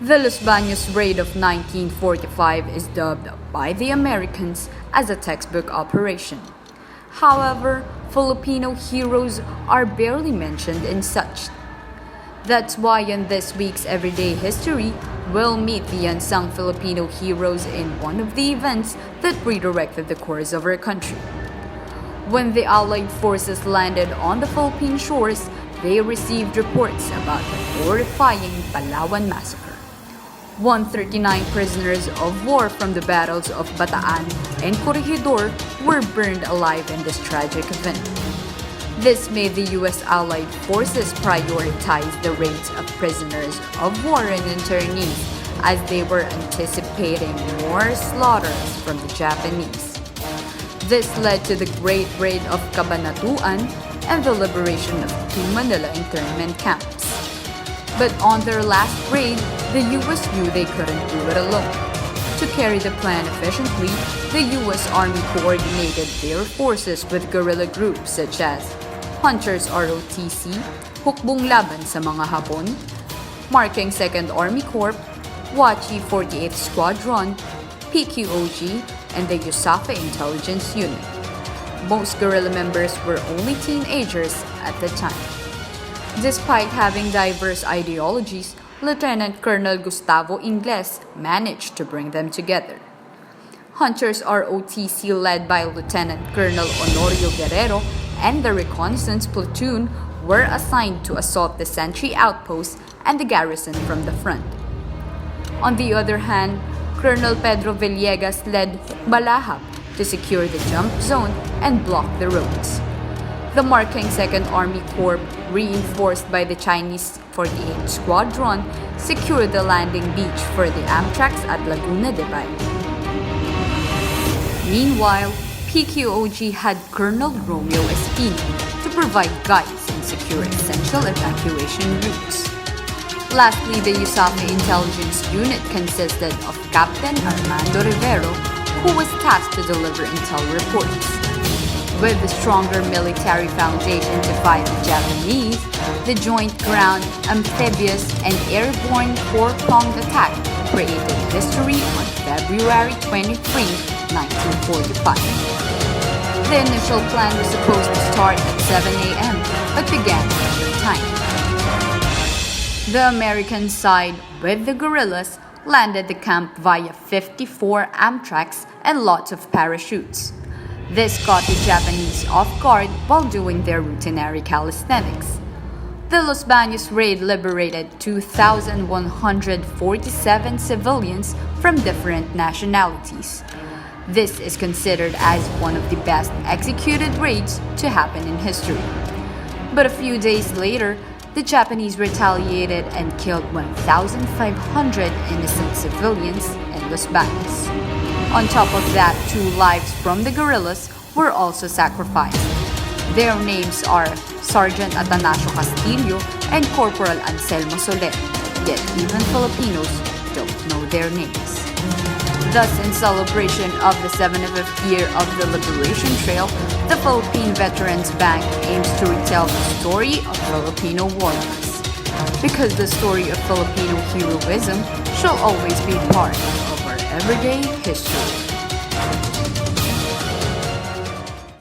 The Los Baños Raid of 1945 is dubbed by the Americans as a textbook operation. However, Filipino heroes are barely mentioned in such. That's why in this week's Everyday History, we'll meet the unsung Filipino heroes in one of the events that redirected the course of our country. When the Allied forces landed on the Philippine shores, they received reports about the horrifying Palawan massacre. 139 prisoners of war from the battles of Bataan and Corregidor were burned alive in this tragic event. This made the U.S. Allied forces prioritize the raids of prisoners of war and internees as they were anticipating more slaughters from the Japanese. This led to the Great Raid of Cabanatuan and the liberation of two Manila internment camps. But on their last raid, the U.S. knew they couldn't do it alone. To carry the plan efficiently, the U.S. Army coordinated their forces with guerrilla groups such as Hunters ROTC, Hukbong Laban sa mga Hapon, Marking 2nd Army Corps, Wachi 48th Squadron, PQOG, and the USAFA Intelligence Unit. Most guerrilla members were only teenagers at the time. Despite having diverse ideologies, Lieutenant Colonel Gustavo Ingles managed to bring them together. Hunters ROTC led by Lieutenant Colonel HONORIO Guerrero and the reconnaissance platoon were assigned to assault the sentry outpost and the garrison from the front. On the other hand, Colonel Pedro Villegas led Balahap to secure the jump zone and block the roads. The Marking 2nd Army Corps, reinforced by the Chinese 48th Squadron, secured the landing beach for the Amtraks at Laguna de Bay. Meanwhile, PQOG had Colonel Romeo Espino to provide guides and secure essential evacuation routes. Lastly, the USAFA Intelligence Unit consisted of Captain Armando Rivero, who was tasked to deliver intel reports. With a stronger military foundation to fight the Japanese, the joint ground, amphibious, and airborne four-pronged attack created history on February 23, 1945. The initial plan was supposed to start at 7 a.m., but began another time. The American side, with the guerrillas, landed the camp via 54 Amtraks and lots of parachutes. This caught the Japanese off guard while doing their routinary calisthenics. The Los Baños Raid liberated 2,147 civilians from different nationalities. This is considered as one of the best executed raids to happen in history. But a few days later, the Japanese retaliated and killed 1,500 innocent civilians in Los Baños. On top of that, 2 lives from the guerrillas were also sacrificed. Their names are Sergeant Atanasio Castillo and Corporal Anselmo Soler, yet even Filipinos don't know their names. Thus, in celebration of the 75th year of the Liberation Trail, the Philippine Veterans Bank aims to retell the story of Filipino warriors. Because the story of Filipino heroism shall always be part of our everyday history.